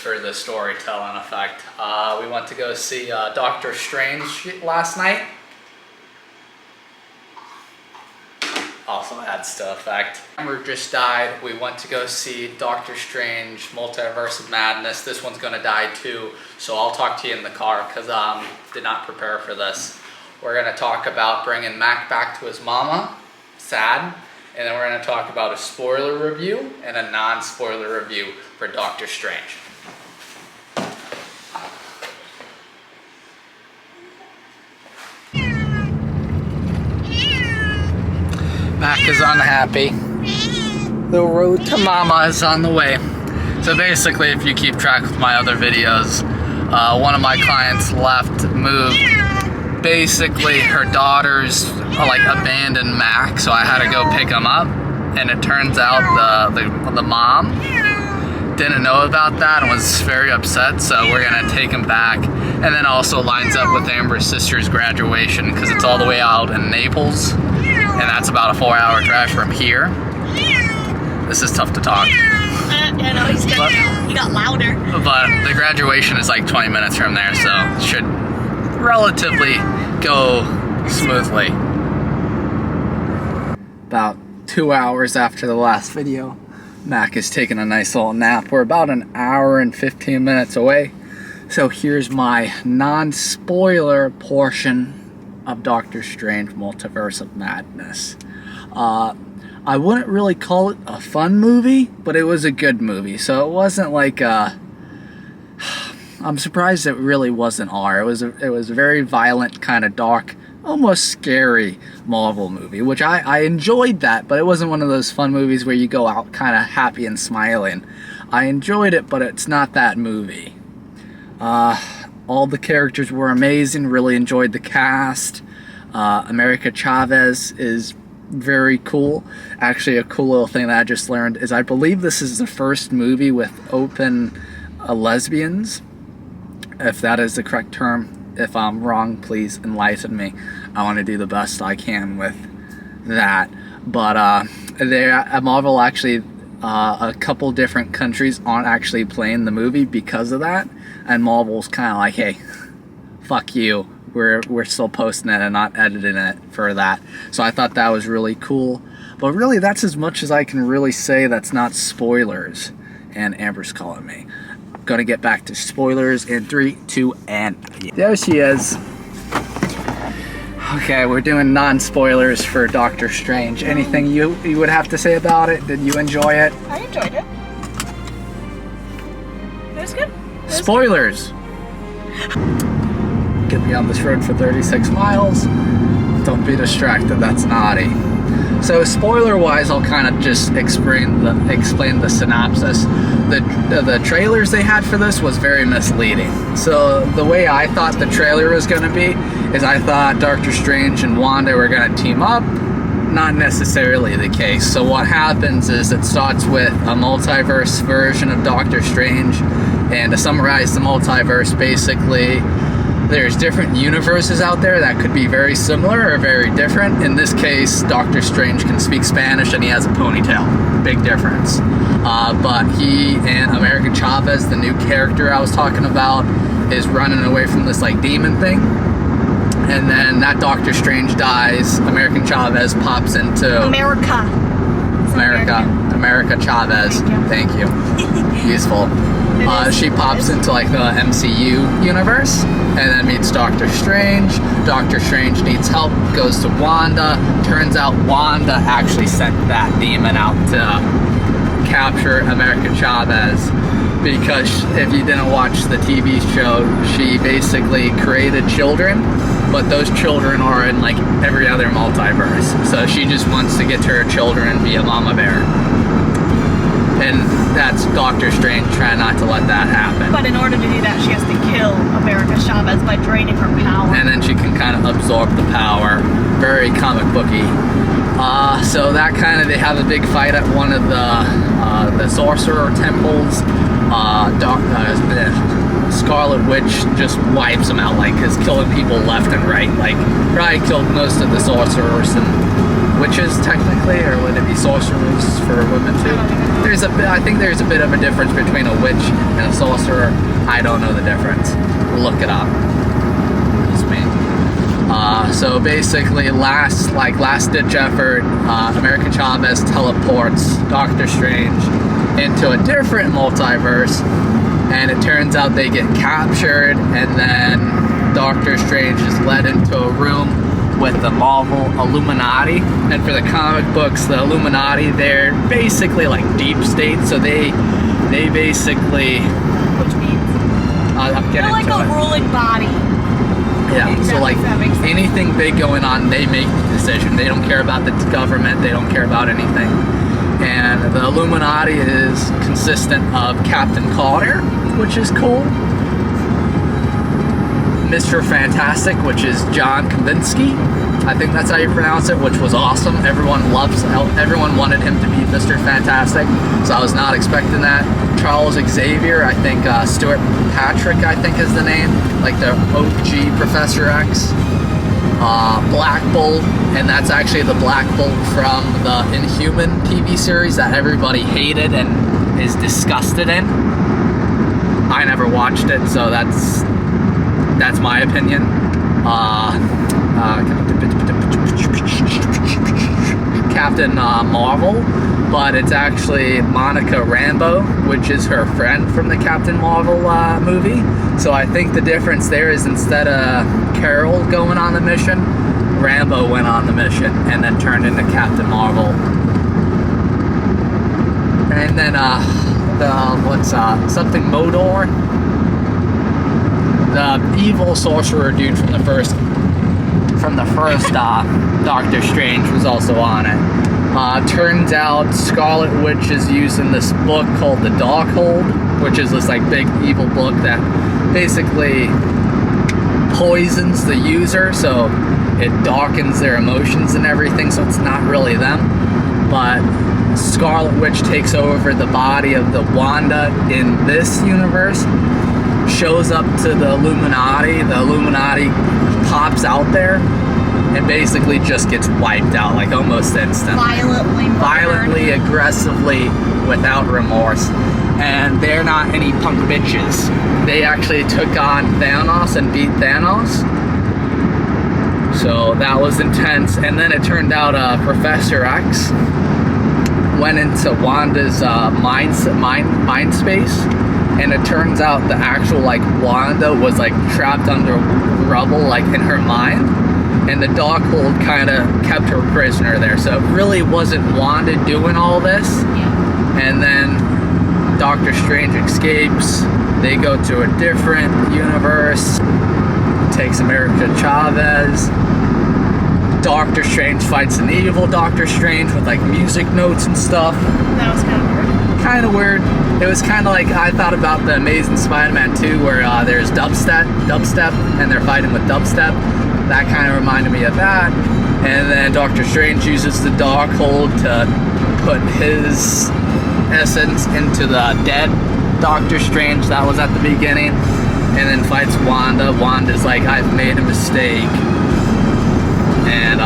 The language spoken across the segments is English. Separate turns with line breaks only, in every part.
for the storytelling effect. We went to go see Doctor Strange last night. Also adds to effect. Amber just died. We went to go see Doctor Strange, Multiverse of Madness. This one's gonna die too, so I'll talk to you in the car because did not prepare for this. We're gonna talk about bringing Mac back to his mama, sad, and then we're gonna talk about a spoiler review and a non-spoiler review for Doctor Strange. Mac is unhappy. The road to mama is on the way. So basically, if you keep track of my other videos, one of my clients left, moved. Basically, her daughters like abandoned Mac, so I had to go pick him up. And it turns out the mom didn't know about that and was very upset, so we're gonna take him back. And then also lines up with Amber's sister's graduation because it's all the way out in Naples. And that's about a 4-hour drive from here. This is tough to talk.
I know, he got louder.
But the graduation is like 20 minutes from there, so it should relatively go smoothly. About 2 hours after the last video, Mac is taking a nice little nap. We're about an hour and 15 minutes away. So here's my non-spoiler portion of Doctor Strange Multiverse of Madness. I wouldn't really call it a fun movie, but it was a good movie. So it wasn't like I'm surprised it really wasn't R. It was a very violent, kind of dark, almost scary Marvel movie, which I enjoyed that, but it wasn't one of those fun movies where you go out kind of happy and smiling. I enjoyed it, but it's not that movie. All the characters were amazing, really enjoyed the cast. America Chavez is very cool. Actually, a cool little thing that I just learned is I believe this is the first movie with open lesbians, if that is the correct term. If I'm wrong, please enlighten me. I want to do the best I can with that. But Marvel actually, a couple different countries aren't actually playing the movie because of that. And Marvel's kind of like, hey, fuck you. We're still posting it and not editing it for that. So I thought that was really cool. But really, that's as much as I can really say that's not spoilers. And Amber's calling me. I'm gonna get back to spoilers in 3, 2, and there she is. Okay, we're doing non-spoilers for Doctor Strange. Anything you would have to say about it? Did you enjoy it?
I enjoyed it. It was good.
Spoilers! Get me on this road for 36 miles. Don't be distracted, that's naughty. So spoiler-wise, I'll kind of just explain the synopsis. The trailers they had for this was very misleading. So the way I thought the trailer was going to be is I thought Doctor Strange and Wanda were going to team up. Not necessarily the case. So what happens is it starts with a multiverse version of Doctor Strange. And to summarize the multiverse, basically, there's different universes out there that could be very similar or very different. In this case, Doctor Strange can speak Spanish and he has a ponytail. Big difference. But he and America Chavez, the new character I was talking about, is running away from this like demon thing. And then that Doctor Strange dies. American Chavez pops into... America Chavez. Thank you. Useful. She pops into like the MCU universe and then meets Doctor Strange. Doctor Strange needs help, goes to Wanda. Turns out Wanda actually sent that demon out to capture America Chavez, because if you didn't watch the TV show, she basically created children, but those children are in like every other multiverse. So she just wants to get to her children and be a mama bear. And that's Doctor Strange trying not to let that happen.
But in order to do that, she has to kill America Chavez by draining her power.
And then she can kind of absorb the power. Very comic booky. So that kind of, they have a big fight at one of the sorcerer temples. Scarlet Witch just wipes them out, like, is killing people left and right. Like, probably killed most of the sorcerers and witches technically, or would it be sorcerers for women too? I think there's a bit of a difference between a witch and a sorcerer. I don't know the difference. Look it up. It's me. So basically, last ditch effort, America Chavez teleports Doctor Strange into a different multiverse, and it turns out they get captured, and then Doctor Strange is led into a room with the Marvel Illuminati. And for the comic books, the Illuminati, they're basically like deep state, so they basically,
Which means
I'm
they're
getting
like
to
a
it.
ruling body.
Yeah,
Exactly,
so like
that makes sense.
anything big going on, they make the decision. They don't care about the government, they don't care about anything. And the Illuminati is consistent of Captain Carter, which is cool, Mr. Fantastic, which is John Krasinski, I think that's how you pronounce it, which was awesome. Everyone wanted him to be Mr. Fantastic, so I was not expecting that. Charles Xavier, I think Stuart Patrick, I think is the name, like the OG Professor X. Black Bolt, and that's actually the Black Bolt from the Inhuman TV series that everybody hated and is disgusted in. I never watched it, so that's my opinion. Captain Marvel, but it's actually Monica Rambeau, which is her friend from the Captain Marvel movie. So I think the difference there is instead of Carol going on the mission, Rambeau went on the mission and then turned into Captain Marvel. And then something Modor, the evil sorcerer dude from the first Doctor Strange was also on it. Turns out Scarlet Witch is using this book called the Darkhold, which is this like big evil book that basically poisons the user, so it darkens their emotions and everything, so it's not really them. But Scarlet Witch takes over the body of the Wanda in this universe, shows up to the Illuminati pops out there, and basically just gets wiped out, like almost instantly. Violently, aggressively, without remorse. And they're not any punk bitches. They actually took on Thanos and beat Thanos. So that was intense. And then it turned out Professor X went into Wanda's mind space. And it turns out the actual Wanda was trapped under rubble in her mind. And the Darkhold kind of kept her prisoner there. So it really wasn't Wanda doing all this.
Yeah.
And then Doctor Strange escapes. They go to a different universe. Takes America Chavez. Doctor Strange fights an evil Doctor Strange with music notes and stuff.
That was kind of weird.
Kind of weird. It was kind of I thought about the Amazing Spider-Man 2 where there's dubstep and they're fighting with dubstep. That kind of reminded me of that. And then Doctor Strange uses the Darkhold to put his essence into the dead Doctor Strange that was at the beginning, and then fights Wanda. Wanda's I've made a mistake, and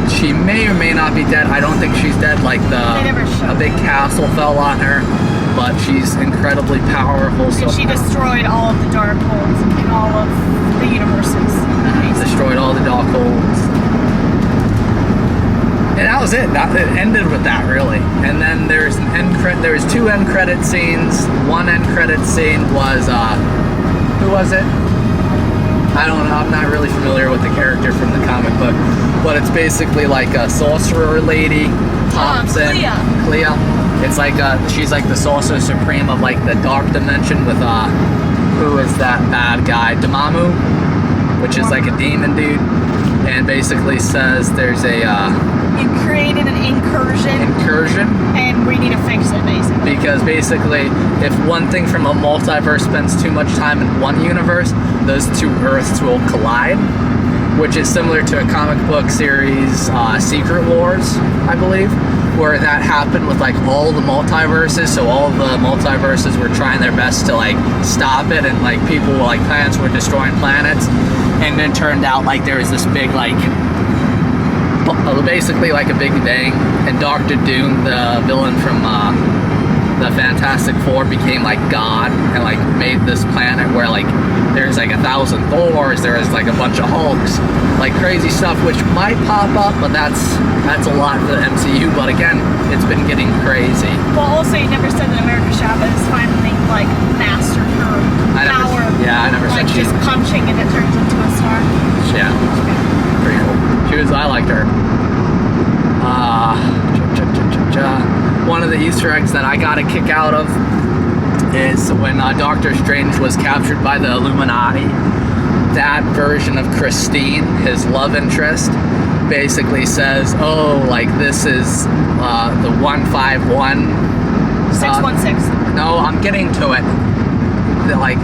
she may or may not be dead. I don't think she's dead. A big castle fell on her, but she's incredibly powerful. So
she destroyed all of the Darkholds in all of the universes.
Destroyed all the Darkholds. And that was it. It ended with that, really. And then there's two end credit scenes. One end credit scene was who was it? I don't know. I'm not really familiar with the character from the comic book, but it's basically a sorcerer lady pops in. Clea. It's she's the sorcerer supreme of the dark dimension with who is that bad guy? Dormammu, which is a demon dude, and basically says there's a
you created an incursion, and we need to fix it, basically.
Because basically, if one thing from a multiverse spends too much time in one universe, those two Earths will collide, which is similar to a comic book series, Secret Wars, I believe, where that happened with all the multiverses. So all the multiverses were trying their best to stop it, and people planets were destroying planets, and then turned out there was this big basically like a Big Bang, and Doctor Doom, the villain from the Fantastic Four, became like God and like made this planet where like there's like 1,000 Thors, there's like a bunch of Hulks, like crazy stuff, which might pop up, but that's a lot for the MCU. But again, it's been getting crazy.
Well, also you never said that America Chavez finally like mastered her power.
I never
like
said she.
just punching and it turns into a star.
Yeah, pretty cool. I liked her. One of the Easter eggs that I got a kick out of is when Doctor Strange was captured by the Illuminati. That version of Christine, his love interest, basically says, "Oh, like this is the 151."
616.
No, I'm getting to it. Like.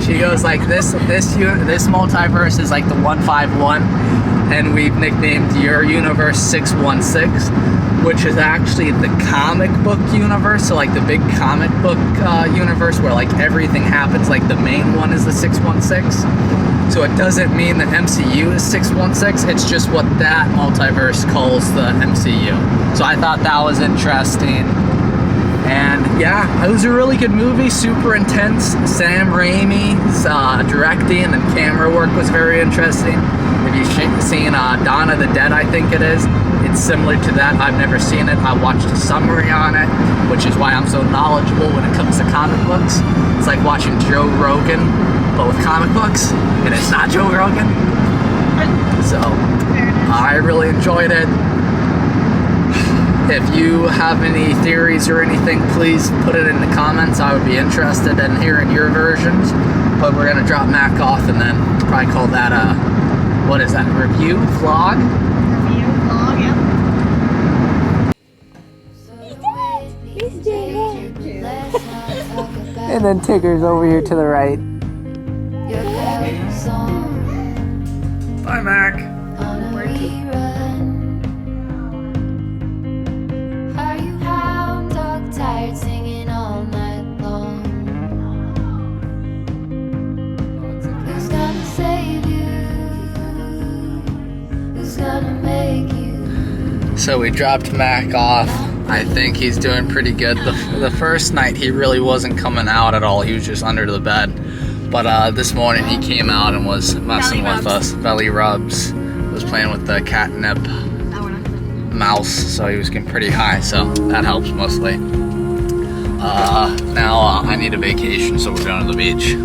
She goes like this multiverse is like the 151, and we've nicknamed your universe 616, which is actually the comic book universe. So like the big comic book universe where like everything happens, like the main one is the 616. So it doesn't mean the MCU is 616, it's just what that multiverse calls the MCU. So I thought that was interesting. And yeah, it was a really good movie, super intense. Sam Raimi's directing and camera work was very interesting. If you've seen Dawn of the Dead, I think it is, it's similar to that. I've never seen it. I watched a summary on it, which is why I'm so knowledgeable when it comes to comic books. It's like watching Joe Rogan, but with comic books, and it's not Joe Rogan. So I really enjoyed it. If you have any theories or anything, please put it in the comments. I would be interested in hearing your versions. But we're gonna drop Mac off and then probably call that a, what is that, review vlog?
Review vlog, yeah.
And then Tigger's over here to the right. Bye, Mac.
Singing all night long. Who's gonna save you? Who's gonna make you?
So we dropped Mac off. I think he's doing pretty good. The first night he really wasn't coming out at all. He was just under the bed. But this morning he came out and was messing with us. Belly rubs. Was playing with the catnip mouse. So he was getting pretty high. So that helps mostly. Now I need a vacation, so we're going to the beach.